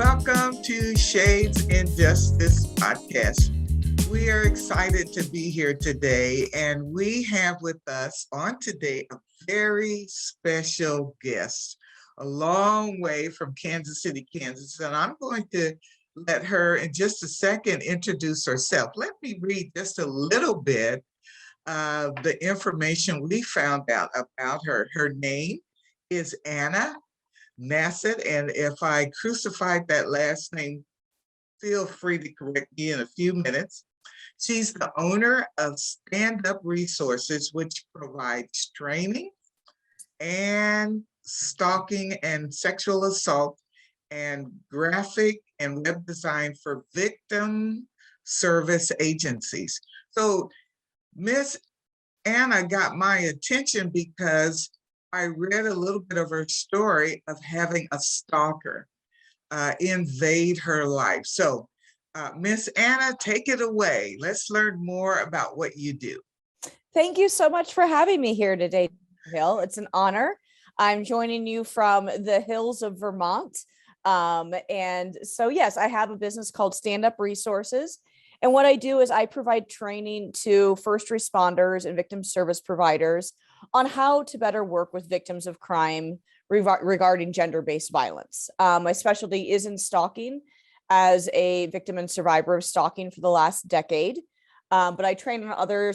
Welcome to Shades in Justice podcast. We are excited to be here today, and we have with us on today a very special guest, a long way from Kansas City, Kansas, and I'm going to let her in just a second introduce herself. Let me read just a little bit of the information we found out about her. Her name is Anna Nasset, and if I crucified that last name, feel free to correct me in a few minutes. She's the owner of Stand Up Resources, which provides training and stalking and sexual assault and graphic and web design for victim service agencies. So Miss Anna got my attention because I read a little bit of her story of having a stalker invade her life. So Miss Anna, take it away. Let's learn more about what you do. Thank you so much for having me here today, Hill. It's an honor. I'm joining you from the hills of Vermont. And so, yes, I have a business called Stand Up Resources. And what I do is I provide training to first responders and victim service providers on how to better work with victims of crime regarding gender-based violence. My specialty is in stalking as a victim and survivor of stalking for the last decade. But I train on other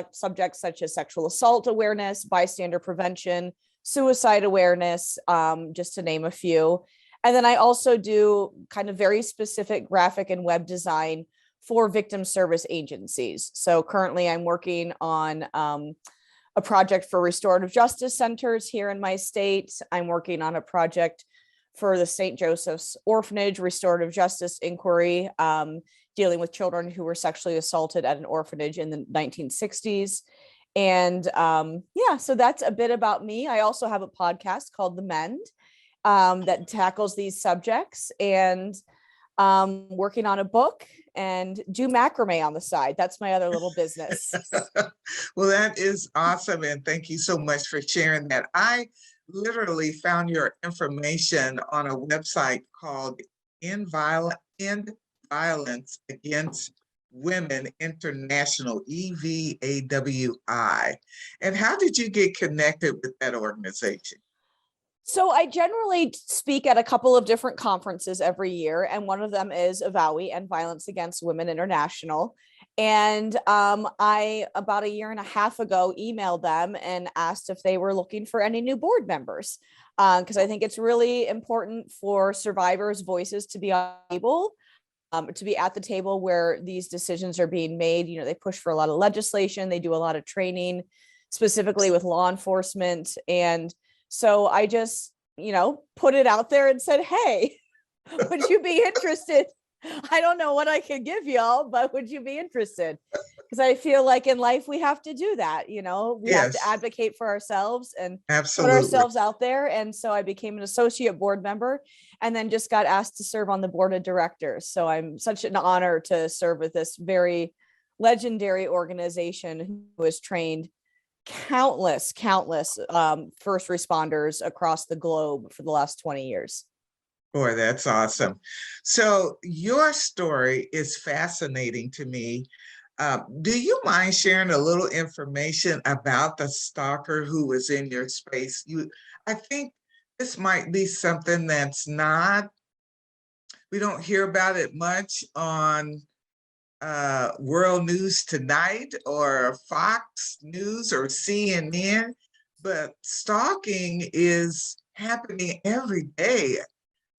subjects such as sexual assault awareness, bystander prevention, suicide awareness, just to name a few. And then I also do kind of very specific graphic and web design for victim service agencies. So currently I'm working on a project for restorative justice centers here in my state. I'm working on a project for the St. Joseph's Orphanage Restorative Justice Inquiry, dealing with children who were sexually assaulted at an orphanage in the 1960s. And so that's a bit about me. I also have a podcast called The Mend that tackles these subjects, and working on a book and do macrame on the side. That's my other little business. Well, that is awesome. And thank you so much for sharing that. I literally found your information on a website called End Violence Against Women International, EVAWI. And how did you get connected with that organization? So I generally speak at a couple of different conferences every year, and one of them is VAWI and Violence Against Women International. And I, about a year and a half ago, emailed them and asked if they were looking for any new board members, because I think it's really important for survivors' voices to be able to be at the table where these decisions are being made. You know, they push for a lot of legislation, they do a lot of training, specifically with law enforcement. And so I just, put it out there and said, hey, would you be interested? I don't know what I could give y'all, but would you be interested? Because I feel like in life, we have to do that. We have to advocate for ourselves and put ourselves out there. And so I became an associate board member and then just got asked to serve on the board of directors. So I'm such an honor to serve with this very legendary organization who has trained countless first responders across the globe for the last 20 years. Boy, that's awesome. So your story is fascinating to me. Do you mind sharing a little information about the stalker who was in your space? I think this might be something we don't hear about it much on World News Tonight or Fox News or CNN, but stalking is happening every day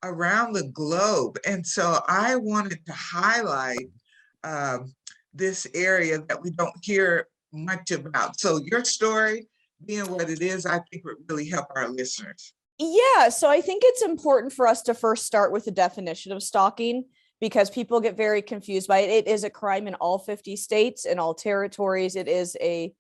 around the globe. And so I wanted to highlight this area that we don't hear much about. So your story being what it is, I think would really help our listeners. Yeah, so I think it's important for us to first start with the definition of stalking, because people get very confused by it. It is a crime in all 50 states and all territories. It is a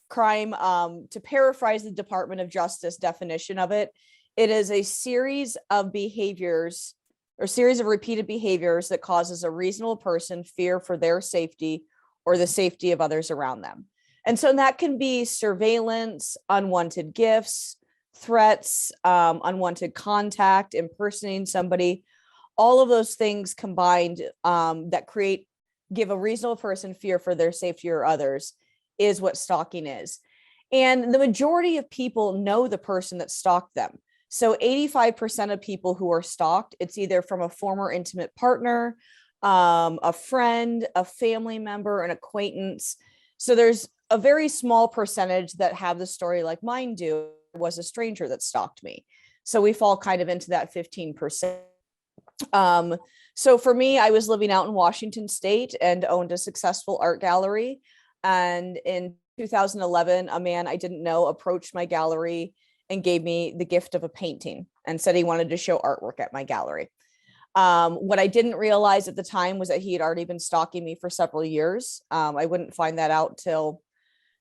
crime, to paraphrase the Department of Justice definition of it, it is a series of behaviors or series of repeated behaviors that causes a reasonable person fear for their safety or the safety of others around them. And so that can be surveillance, unwanted gifts, threats, unwanted contact, impersonating somebody. all of those things combined that give a reasonable person fear for their safety or others is what stalking is. And the majority of people know the person that stalked them. So 85% of people who are stalked, it's either from a former intimate partner, a friend, a family member, an acquaintance. So there's a very small percentage that have the story like mine do, was a stranger that stalked me. So we fall kind of into that 15%. So for me, I was living out in Washington State and owned a successful art gallery. And in 2011, a man I didn't know approached my gallery and gave me the gift of a painting and said he wanted to show artwork at my gallery. What I didn't realize at the time was that he had already been stalking me for several years. I wouldn't find that out till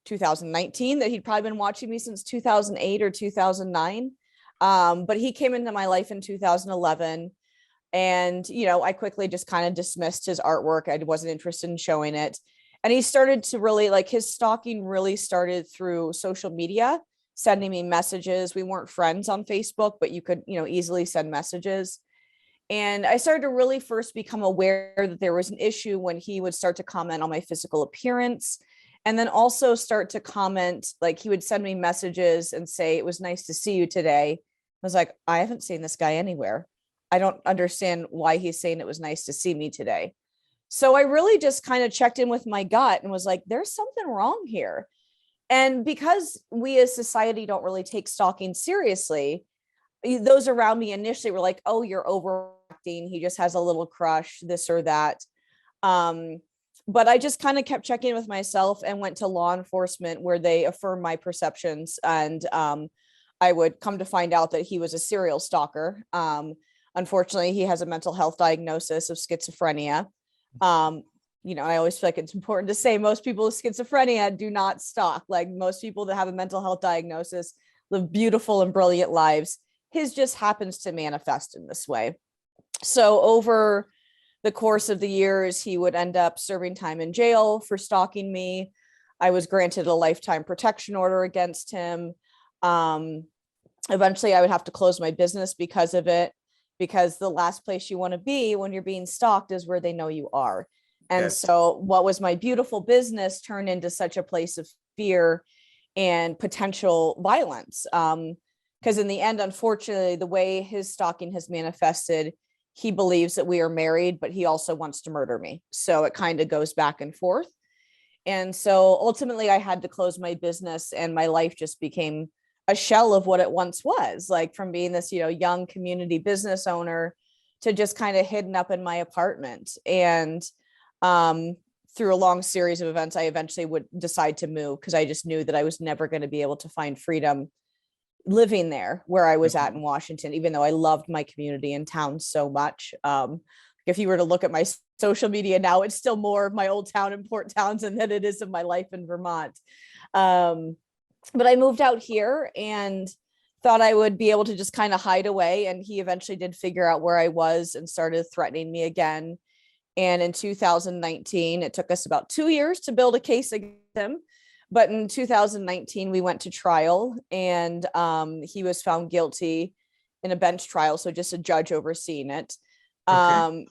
2019, that he'd probably been watching me since 2008 or 2009. But he came into my life in 2011. And, I quickly just kind of dismissed his artwork. I wasn't interested in showing it. And he started to really, like, his stalking really started through social media, sending me messages. We weren't friends on Facebook, but you could, easily send messages. And I started to really first become aware that there was an issue when he would start to comment on my physical appearance. And then also start to comment, like he would send me messages and say, "It was nice to see you today." I was like, I haven't seen this guy anywhere. I don't understand why he's saying it was nice to see me today. So I really just kind of checked in with my gut and was like, there's something wrong here. And because we as society don't really take stalking seriously, those around me initially were like, "Oh, you're overacting. He just has a little crush, this or that." But I just kind of kept checking with myself and went to law enforcement, where they affirmed my perceptions. And I would come to find out that he was a serial stalker. Unfortunately, he has a mental health diagnosis of schizophrenia. I always feel like it's important to say most people with schizophrenia do not stalk. Like, most people that have a mental health diagnosis live beautiful and brilliant lives. His just happens to manifest in this way. So over the course of the years, he would end up serving time in jail for stalking me. I was granted a lifetime protection order against him. Eventually, I would have to close my business because of it, because the last place you want to be when you're being stalked is where they know you are. And Yes. so what was my beautiful business turned into such a place of fear and potential violence. Because in the end, unfortunately, the way his stalking has manifested, he believes that we are married, but he also wants to murder me. So it kind of goes back and forth. And so ultimately, I had to close my business, and my life just became a shell of what it once was, like from being this, young community business owner to just kind of hidden up in my apartment. And through a long series of events, I eventually would decide to move, because I just knew that I was never going to be able to find freedom living there where I was at in Washington, even though I loved my community and town so much. If you were to look at my social media now, it's still more of my old town in Port Townsend than it is of my life in Vermont. But I moved out here and thought I would be able to just kind of hide away. And he eventually did figure out where I was and started threatening me again. And in 2019, it took us about 2 years to build a case against him. But in 2019, we went to trial, and he was found guilty in a bench trial. So just a judge overseeing it, Okay.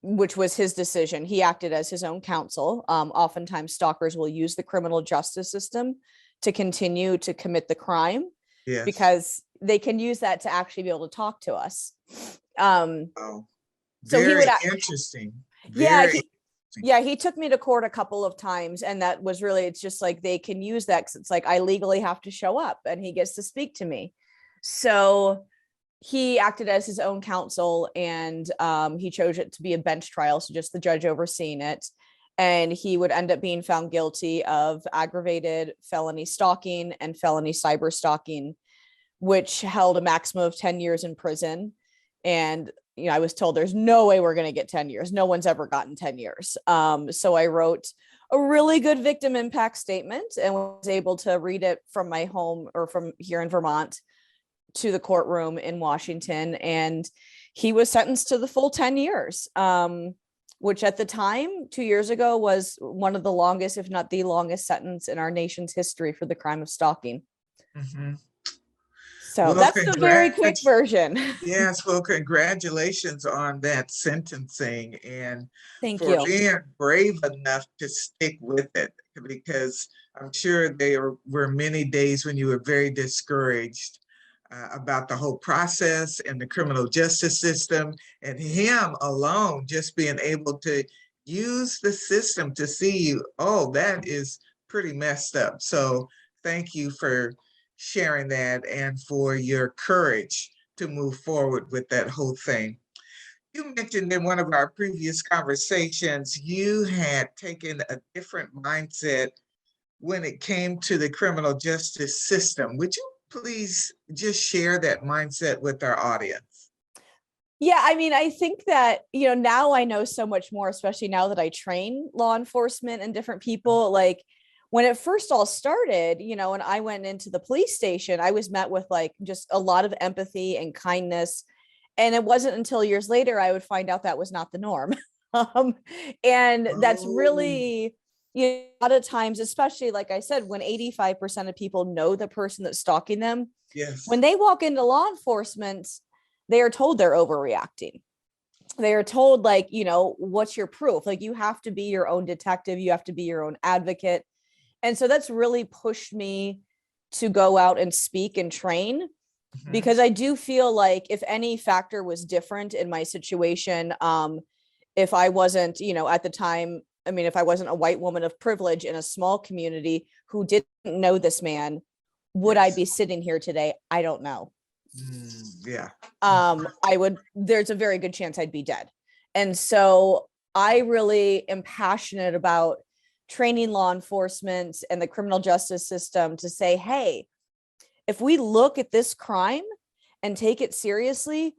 which was his decision. He acted as his own counsel. Oftentimes stalkers will use the criminal justice system to continue to commit the crime, Yes. because they can use that to actually be able to talk to us. Oh, So he very would, interesting. yeah, Very he took me to court a couple of times, and that was really, it's just like they can use that, because it's like I legally have to show up and he gets to speak to me. So he acted as his own counsel, and he chose it to be a bench trial, so just the judge overseeing it. And he would end up being found guilty of aggravated felony stalking and felony cyber stalking, which held a maximum of 10 years in prison. And I was told there's no way we're going to get 10 years. No one's ever gotten 10 years. So I wrote a really good victim impact statement and was able to read it from my home, or from here in Vermont, to the courtroom in Washington. And he was sentenced to the full 10 years, which at the time, 2 years ago, was one of the longest, if not the longest sentence in our nation's history for the crime of stalking. Mhm. So Well, that's the very quick version. yes, well, congratulations on that sentencing and Thank for you. being brave enough to stick with it, because I'm sure were many days when you were very discouraged about the whole process and the criminal justice system, and him alone just being able to use the system to see you. Oh, that is pretty messed up. So thank you for sharing that and for your courage to move forward with that whole thing. You mentioned in one of our previous conversations, you had taken a different mindset when it came to the criminal justice system. Would you please just share that mindset with our audience? Yeah, I mean, I think that, now I know so much more, especially now that I train law enforcement and different people. Like when it first all started, when I went into the police station, I was met with like just a lot of empathy and kindness. And it wasn't until years later I would find out that was not the norm. um, and that's Oh, really, a lot of times, especially like I said, when 85% of people know the person that's stalking them, when yes. they walk into law enforcement, they are told they're overreacting. They are told, like, what's your proof? Like, you have to be your own detective, you have to be your own advocate. And so that's really pushed me to go out and speak and train, Mhm. because I do feel like if any factor was different in my situation, if I wasn't, at the time, I mean, if I wasn't a white woman of privilege in a small community who didn't know this man, would I Yes. be sitting here today? I don't know. Yeah. There's a very good chance I'd be dead. And so I really am passionate about training law enforcement and the criminal justice system to say, hey, if we look at this crime and take it seriously,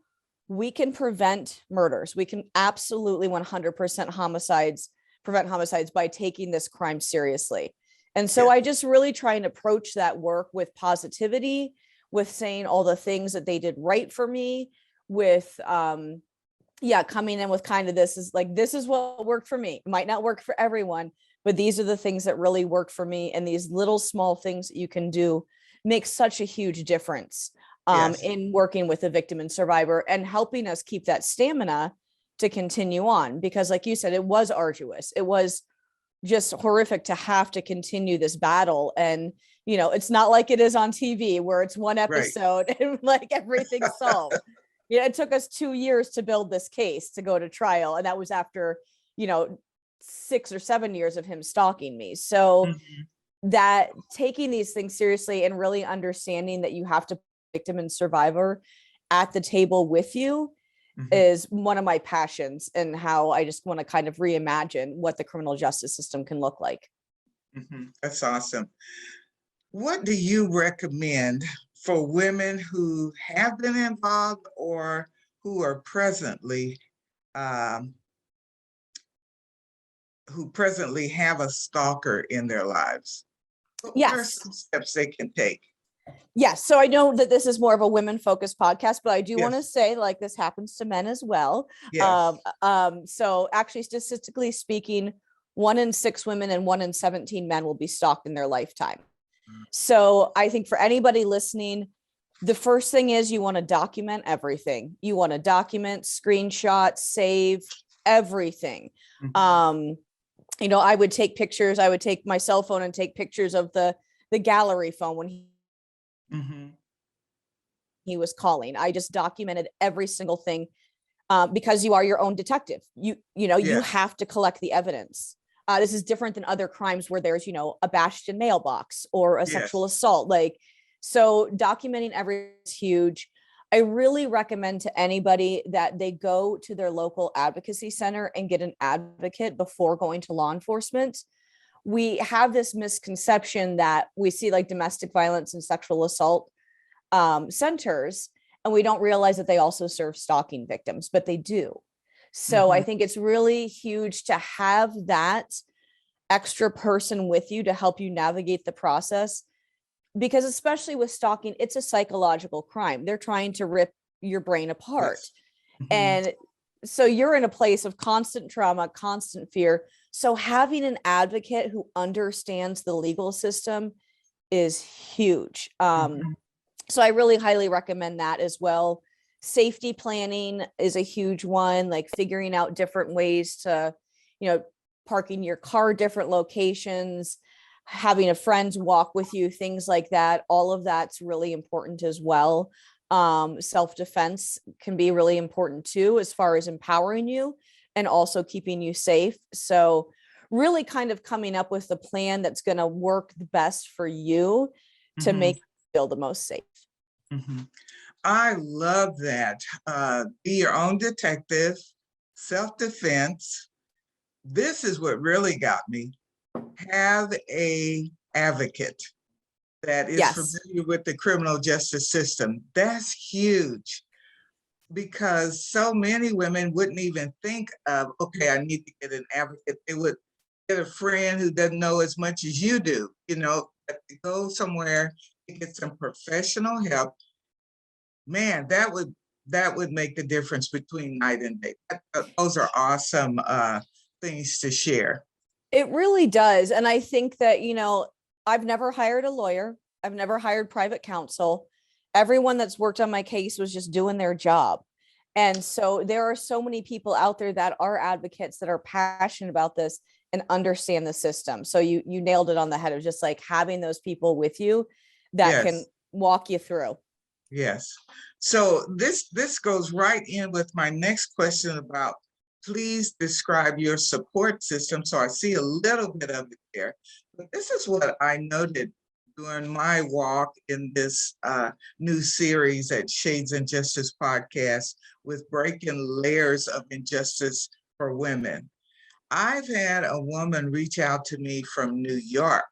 we can prevent murders. We can absolutely 100% prevent homicides by taking this crime seriously. And so Yeah. I just really try and approach that work with positivity, with saying all the things that they did right for me, with coming in with kind of this is what worked for me. It might not work for everyone, but these are the things that really work for me. And these little small things that you can do make such a huge difference Yes. in working with the victim and survivor and helping us keep that stamina to continue on. Because like you said, it was arduous. It was just horrific to have to continue this battle. And, it's not like it is on TV where it's one Right. episode and like everything's solved. It took us 2 years to build this case to go to trial. And that was after, 6 or 7 years of him stalking me. So Mhm. that taking these things seriously and really understanding that you have to put victim and survivor at the table with you Mhm. is one of my passions, and how I just want to kind of reimagine what the criminal justice system can look like. Mhm. That's awesome. What do you recommend for women who have been involved or um, who presently have a stalker in their lives? What are Yes. some steps they can take? Yes. So I know that this is more of a women focused podcast, but I do want to Yes. say, like, this happens to men as well. Yes. So actually, statistically speaking, 1 in 6 women and 1 in 17 men will be stalked in their lifetime. So I think for anybody listening, the first thing is you want to document everything. You want to document, screenshot, save everything. Mhm. Um, I would take pictures. I would take my cell phone and take pictures of the gallery phone when Mhm. he was calling. I just documented every single thing, because you are your own detective. You Yes. have to collect the evidence. This is different than other crimes where there's, a bashed in mailbox or a sexual Yes. assault. Like, so documenting everything is huge. I really recommend to anybody that they go to their local advocacy center and get an advocate before going to law enforcement. We have this misconception that we see like domestic violence and sexual assault centers, and we don't realize that they also serve stalking victims, but they do. So I Mhm. think it's really huge to have that extra person with you to help you navigate the process, because especially with stalking, it's a psychological crime. They're trying to rip your brain apart. Yes. Mhm. And so you're in a place of constant trauma, constant fear. So having an advocate who understands the legal system is huge. Mhm. So I really highly recommend that as well. Safety planning is a huge one, like figuring out different ways to, you know, parking your car different locations, having a friend walk with you, things like that. All of that's really important as well. Self-defense can be really important too, as far as empowering you and also keeping you safe. So really kind of coming up with the plan that's going to work the best for you to Mhm, make you feel the most safe. mhm. I love that. Be your own detective, self-defense. This is what really got me. Have a advocate that is Yes. familiar with the criminal justice system. That's huge because so many women wouldn't even think of, okay, I need to get an advocate. They would get a friend who doesn't know as much as you do, but to go somewhere to get some professional help. Man, that would make the difference between night and day. Those are awesome things to share. It really does. And I think that, I've never hired a lawyer. I've never hired private counsel. Everyone that's worked on my case was just doing their job. And so there are so many people out there that are advocates that are passionate about this and understand the system. So you nailed it on the head. It was just like having those people with you that can Yes, walk you through. yes. So this goes right in with my next question about please describe your support system. So I see a little bit of it there. But this is what I noted during my walk in this new series at Shades and Justice podcast with breaking layers of injustice for women. I've had a woman reach out to me from New York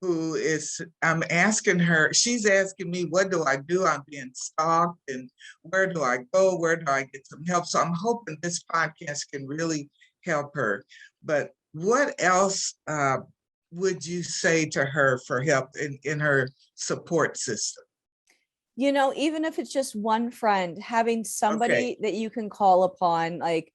I'm asking her, she's asking me, what do I do? I'm being stalked and where do I go? Where do I get some help? So I'm hoping this podcast can really help her. But what else would you say to her for help in her support system? Even if it's just one friend, having Okay. somebody that you can call upon, like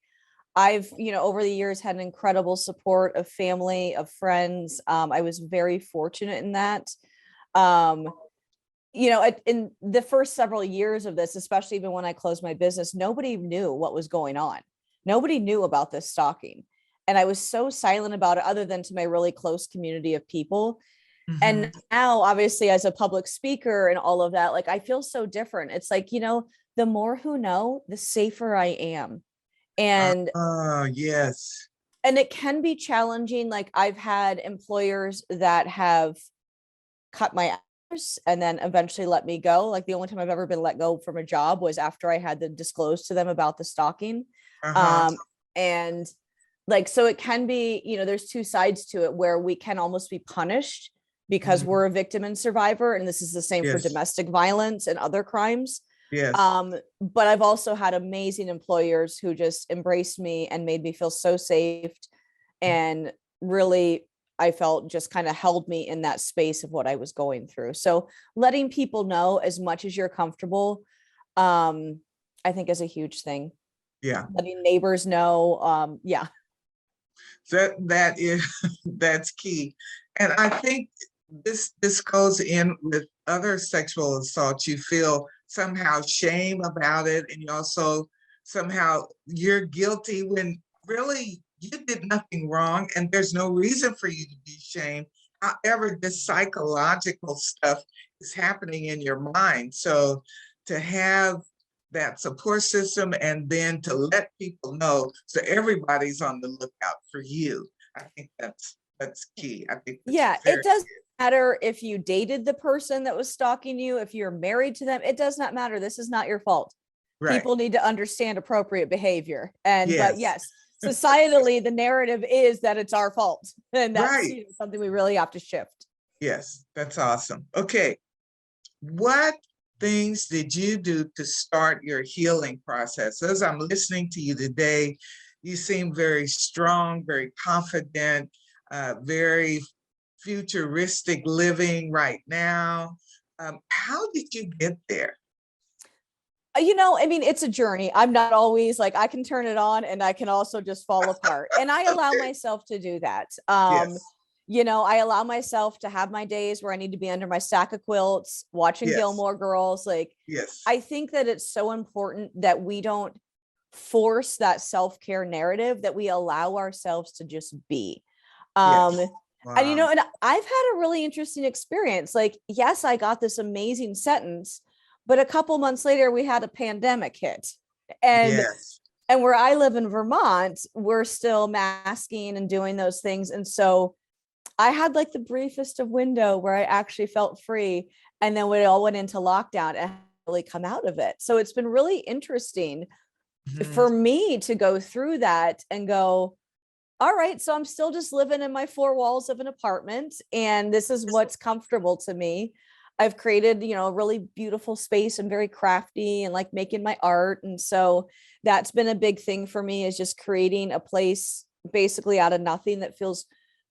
I've, over the years had an incredible support of family, of friends. I was very fortunate in that. Um, in the first several years of this, especially even when I closed my business, nobody knew what was going on. Nobody knew about this stalking. And I was so silent about it, other than to my really close community of people. And Mhm. now, obviously, as a public speaker and all of that, like I feel so different. It's like, the more who know, the safer I am. And Oh, yes. it can be challenging. Like I've had employers that have cut my hours and then eventually let me go. Like the only time I've ever been let go from a job was after I had to disclose to them about the stalking. Uh-huh. And like, so it can be, there's two sides to it where we can almost be punished because Mhm. we're a victim and survivor. And this is the same for Yes. domestic violence and other crimes. Yes. But I've also had amazing employers who just embraced me and made me feel so safe, and really I felt just kind of held me in that space of what I was going through. So letting people know as much as you're comfortable, I think is a huge thing. Yeah. Letting neighbors know. Yeah. That is that's key. And I think this goes in with other sexual assaults. You feel somehow shame about it, and you also somehow you're guilty when really you did nothing wrong and there's no reason for you to be shamed. However, this psychological stuff is happening in your mind. So to have that support system and then to let people know so everybody's on the lookout for you. I think that's key. I think that's Yeah. very It doesn't matter if you dated the person that was stalking you, if you're married to them, it does not matter. This is not your fault. right. People need to understand appropriate behavior. But Yes. yes, societally, the narrative is that it's our fault. And that's, Right. something we really have to shift. Yes. That's awesome. Okay. What things did you do to start your healing process? As I'm listening to you today, you seem very strong, very confident, very futuristic living right now. How did you get there? I mean, it's a journey. I'm not always like I can turn it on and I can also just fall apart. And I allow Okay. myself to do that. Yes. I allow myself to have my days where I need to be under my stack of quilts, watching Yes. Gilmore Girls. Like, Yes. I think that it's so important that we don't force that self-care narrative, that we allow ourselves to just be. Yes. Um, and Wow. and I've had a really interesting experience. Like, yes, I got this amazing sentence, but a couple months later we had a pandemic hit. And Yes. and where I live in Vermont, we're still masking and doing those things. And so I had like the briefest of window where I actually felt free. And then we all went into lockdown and really come out of it. So it's been really interesting Mhm. for me to go through that and go, all right, so I'm still just living in my four walls of an apartment, and this is what's comfortable to me. I've created, a really beautiful space and very crafty and like making my art. And so that's been a big thing for me, is just creating a place basically out of nothing that feels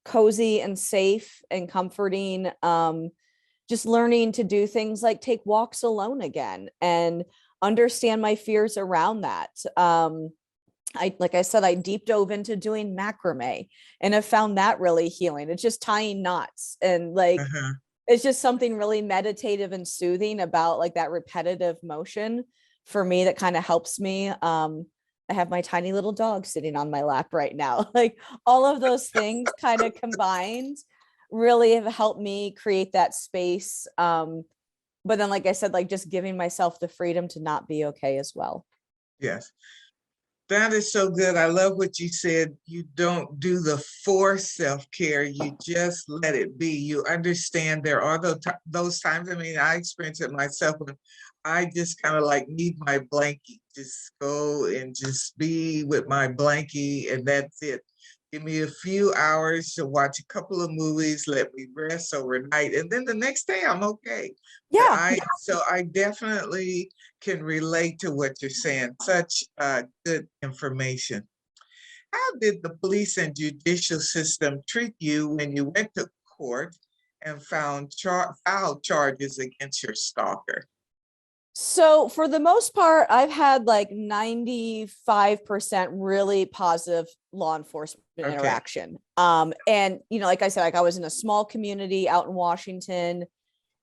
cozy and safe and comforting. Just learning to do things like take walks alone again and understand my fears around that. Like I said, I deep dove into doing macrame and have found that really healing. It's just tying knots, and like Uh-huh. it's just something really meditative and soothing about like that repetitive motion for me that kind of helps me. I have my tiny little dog sitting on my lap right now. Like, all of those things kind of combined really have helped me create that space. But then, like I said, like just giving myself the freedom to not be okay as well. Yes. That is so good. I love what you said. You don't do the forced self-care. You just let it be. You understand there are those times. I mean, I experience it myself when I just kind of like need my blankie. Just go and just be with my blankie, and that's it. Give me a few hours to watch a couple of movies, let me rest overnight, and then the next day I'm okay. But Yeah. I definitely can relate to what you're saying. Such good information. How did the police and judicial system treat you when you went to court and filed charges against your stalker? So for the most part, I've had like 95% really positive law enforcement Okay. interaction. And like I said, like I was in a small community out in Washington,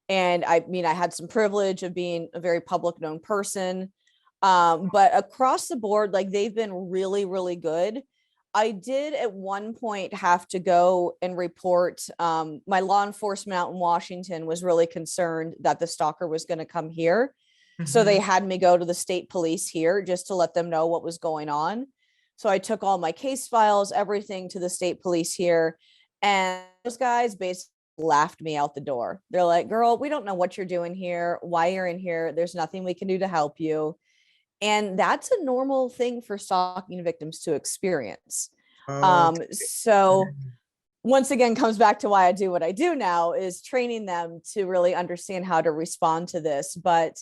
and I mean, I had some privilege of being a very public known person. But across the board, like they've been really, really good. I did at one point have to go and report. My law enforcement out in Washington was really concerned that the stalker was going to come here. So they Hmm. had me go to the state police here just to let them know what was going on. So I took all my case files, everything to the state police here. And those guys basically laughed me out the door. They're like, girl, we don't know what you're doing here, why you're in here. There's nothing we can do to help you. And that's a normal thing for stalking victims to experience. Okay. So once again, comes back to why I do what I do now, is training them to really understand how to respond to this. But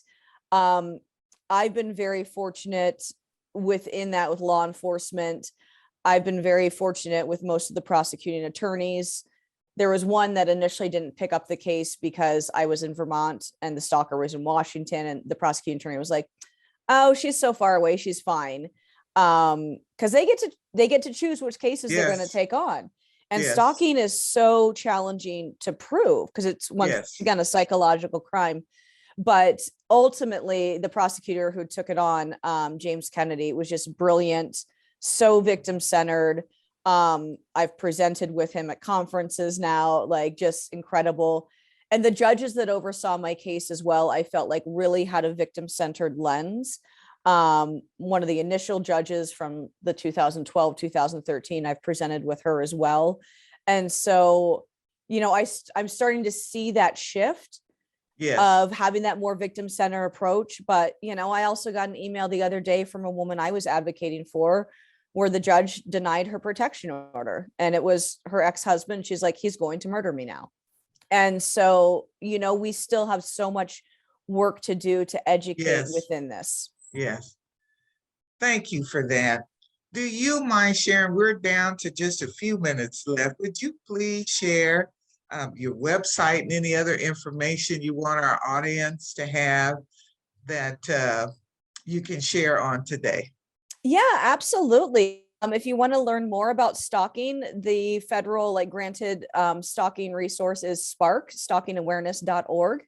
um, I've been very fortunate within that with law enforcement. I've been very fortunate with most of the prosecuting attorneys. There was one that initially didn't pick up the case because I was in Vermont and the stalker was in Washington, and the prosecuting attorney was like, oh, she's so far away, she's fine. Because they get to choose which cases they're going to Yes. take on. And Yes. stalking is so challenging to prove because it's once Yes. again a psychological crime. But ultimately, the prosecutor who took it on, James Kennedy, was just brilliant, so victim centered. I've presented with him at conferences now, like just incredible. And the judges that oversaw my case as well, I felt like really had a victim centered lens. One of the initial judges from the 2012, 2013, I've presented with her as well. And so, I'm starting to see that shift Yes. of having that more victim center approach. But, I also got an email the other day from a woman I was advocating for, where the judge denied her protection order. And it was her ex-husband. She's like, he's going to murder me now. And so, we still have so much work to do to educate Yes. within this. Yes. Thank you for that. Do you mind sharing? We're down to just a few minutes left. Would you please share your website and any other information you want our audience to have that you can share on today? Yeah, absolutely. If you want to learn more about stalking, the federal granted stalking resource is Spark, stalkingawareness.org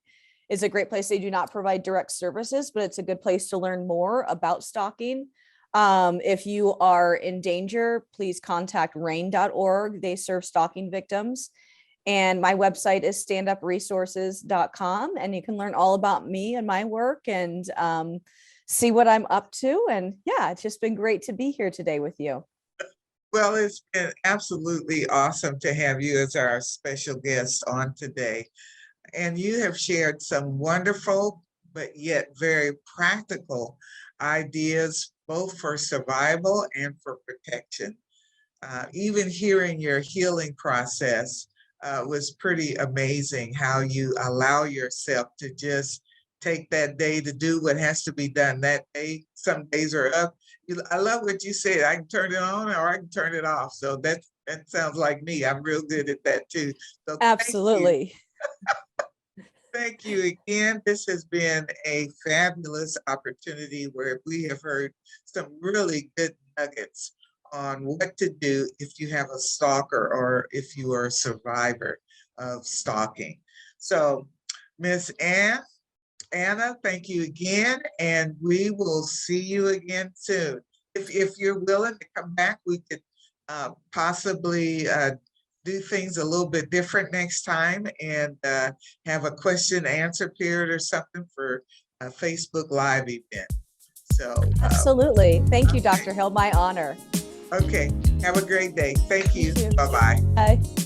is a great place. They do not provide direct services, but it's a good place to learn more about stalking. If you are in danger, please contact rain.org. They serve stalking victims. And my website is standupresources.com, and you can learn all about me and my work and see what I'm up to. And yeah, it's just been great to be here today with you. Well, it's been absolutely awesome to have you as our special guest on today. And you have shared some wonderful, but yet very practical ideas, both for survival and for protection. Even hearing your healing process was pretty amazing, how you allow yourself to just take that day to do what has to be done that day. Some days are up. I love what you said. I can turn it on or I can turn it off. So that sounds like me. I'm real good at that too. So Absolutely. Thank you again. This has been a fabulous opportunity where we have heard some really good nuggets on what to do if you have a stalker or if you are a survivor of stalking. So, Miss Anna, thank you again, and we will see you again soon. If you're willing to come back, we could possibly do things a little bit different next time and have a question answer period or something for a Facebook Live event. So absolutely. Thank you, Dr. Hill. My honor. Okay. Have a great day. Thank you. You too. Bye-bye. Bye.